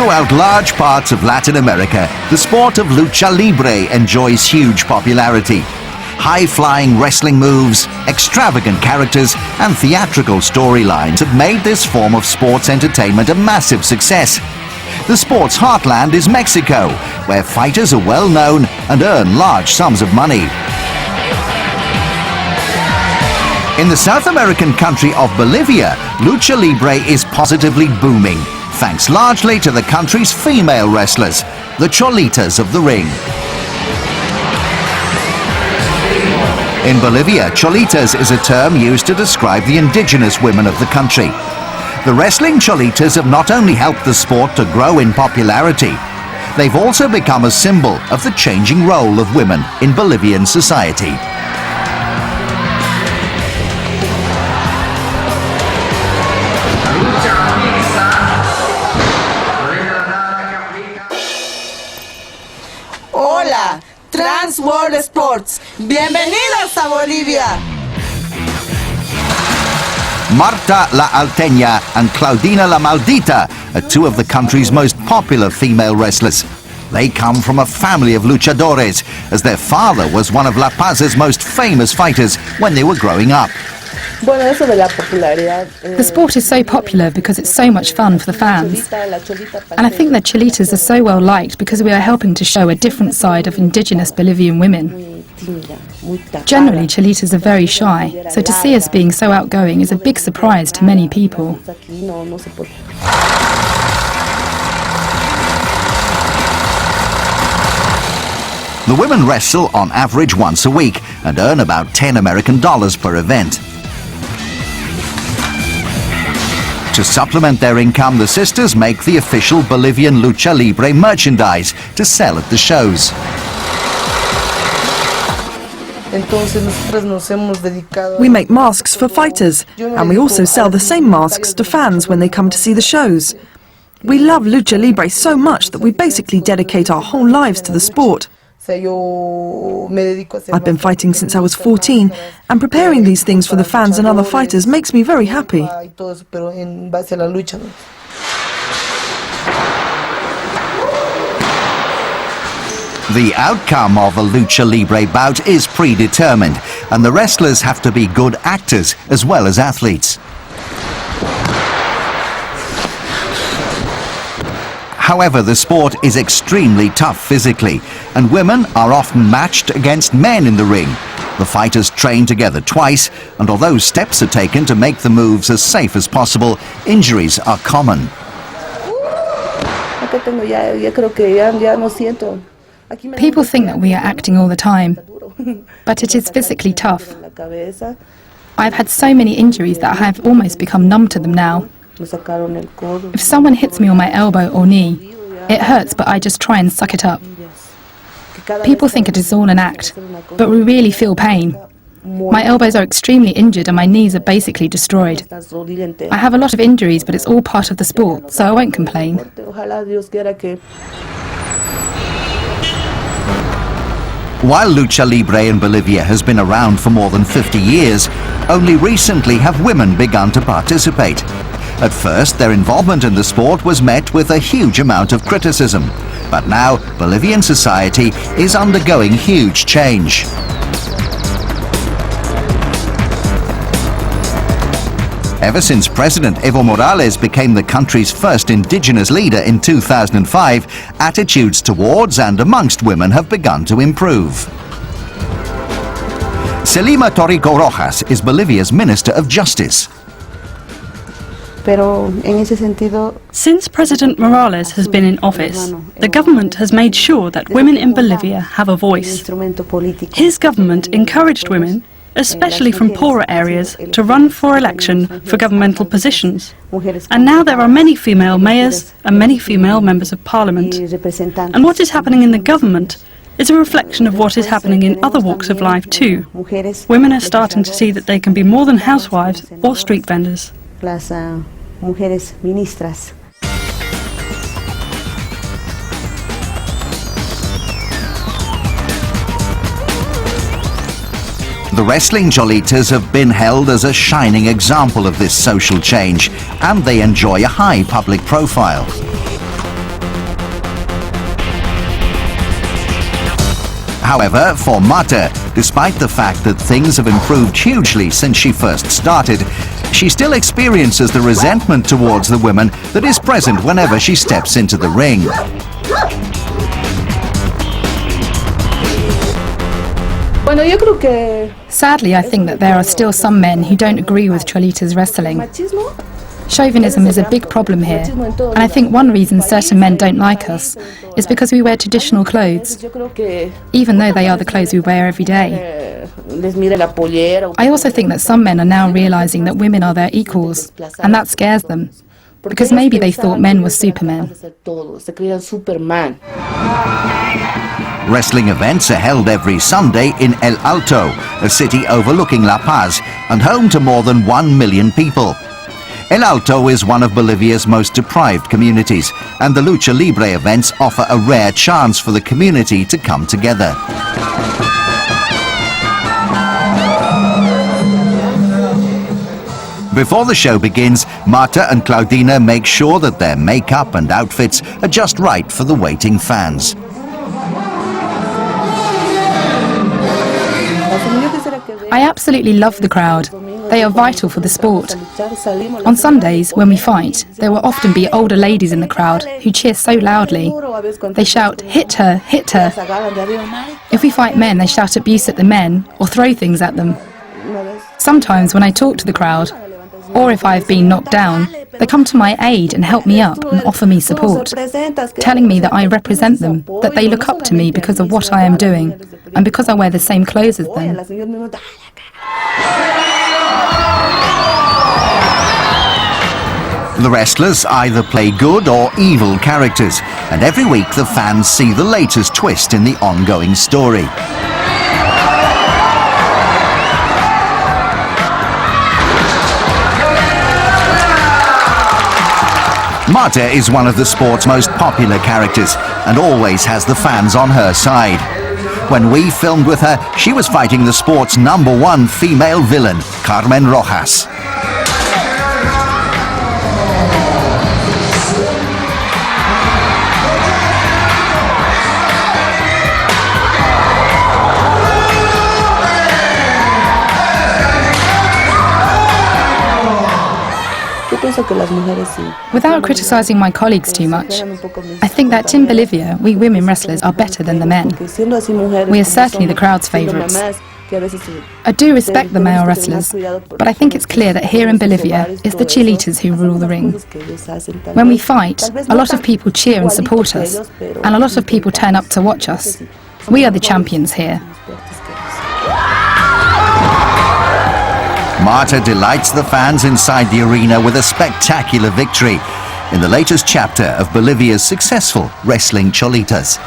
Throughout large parts of Latin America, the sport of lucha libre enjoys huge popularity. High-flying wrestling moves, extravagant characters, and theatrical storylines have made this form of sports entertainment a massive success. The sport's heartland is Mexico, where fighters are well known and earn large sums of money. In the South American country of Bolivia, lucha libre is positively booming, thanks largely to the country's female wrestlers, the Cholitas of the ring. In Bolivia, Cholitas is a term used to describe the indigenous women of the country. The wrestling Cholitas have not only helped the sport to grow in popularity, they've also become a symbol of the changing role of women in Bolivian society. Hola, Trans World Sports. Bienvenidos a Bolivia. Marta la Alteña and Claudina la Maldita are two of the country's most popular female wrestlers. They come from a family of luchadores, as their father was one of La Paz's most famous fighters when they were growing up. The sport is so popular because it's so much fun for the fans. And I think the Cholitas are so well liked because we are helping to show a different side of indigenous Bolivian women. Generally, Cholitas are very shy, so to see us being so outgoing is a big surprise to many people. The women wrestle on average once a week and earn about $10 American per event. To supplement their income, the sisters make the official Bolivian lucha libre merchandise to sell at the shows. We make masks for fighters, and we also sell the same masks to fans when they come to see the shows. We love lucha libre so much that we basically dedicate our whole lives to the sport. I've been fighting since I was 14, and preparing these things for the fans and other fighters makes me very happy. The outcome of a lucha libre bout is predetermined, and the wrestlers have to be good actors as well as athletes. However, the sport is extremely tough physically, and women are often matched against men in the ring. The fighters train together twice, and although steps are taken to make the moves as safe as possible, injuries are common. People think that we are acting all the time, but it is physically tough. I've had so many injuries that I have almost become numb to them now. If someone hits me on my elbow or knee, it hurts, but I just try and suck it up. People think it is all an act, but we really feel pain. My elbows are extremely injured and my knees are basically destroyed. I have a lot of injuries, but it's all part of the sport, so I won't complain. While lucha libre in Bolivia has been around for more than 50 years, only recently have women begun to participate. At first, their involvement in the sport was met with a huge amount of criticism. But now, Bolivian society is undergoing huge change. Ever since President Evo Morales became the country's first indigenous leader in 2005, attitudes towards and amongst women have begun to improve. Selima Torrico Rojas is Bolivia's Minister of Justice. Since President Morales has been in office, the government has made sure that women in Bolivia have a voice. His government encouraged women, especially from poorer areas, to run for election for governmental positions. And now there are many female mayors and many female members of parliament. And what is happening in the government is a reflection of what is happening in other walks of life too. Women are starting to see that they can be more than housewives or street vendors. The wrestling Cholitas have been held as a shining example of this social change, and they enjoy a high public profile. However, for Marta, despite the fact that things have improved hugely since she first started, she still experiences the resentment towards the women that is present whenever she steps into the ring. Sadly, I think that there are still some men who don't agree with Cholitas wrestling. Chauvinism is a big problem here, and I think one reason certain men don't like us is because we wear traditional clothes, even though they are the clothes we wear every day. I also think that some men are now realizing that women are their equals, and that scares them, because maybe they thought men were supermen. Wrestling events are held every Sunday in El Alto, a city overlooking La Paz and home to more than 1 million people. El Alto is one of Bolivia's most deprived communities, and the Lucha Libre events offer a rare chance for the community to come together. Before the show begins, Marta and Claudina make sure that their makeup and outfits are just right for the waiting fans. I absolutely love the crowd. They are vital for the sport. On Sundays, when we fight, there will often be older ladies in the crowd who cheer so loudly. They shout, "Hit her, hit her." If we fight men, they shout abuse at the men or throw things at them. Sometimes when I talk to the crowd, or if I have been knocked down, they come to my aid and help me up and offer me support, telling me that I represent them, that they look up to me because of what I am doing, and because I wear the same clothes as them. The wrestlers either play good or evil characters, and every week the fans see the latest twist in the ongoing story. Marta is one of the sport's most popular characters and always has the fans on her side. When we filmed with her, she was fighting the sport's #1 female villain, Carmen Rojas. Without criticizing my colleagues too much, I think that in Bolivia, we women wrestlers are better than the men. We are certainly the crowd's favourites. I do respect the male wrestlers, but I think it's clear that here in Bolivia, it's the Cholitas who rule the ring. When we fight, a lot of people cheer and support us, and a lot of people turn up to watch us. We are the champions here. Marta delights the fans inside the arena with a spectacular victory in the latest chapter of Bolivia's successful wrestling Cholitas.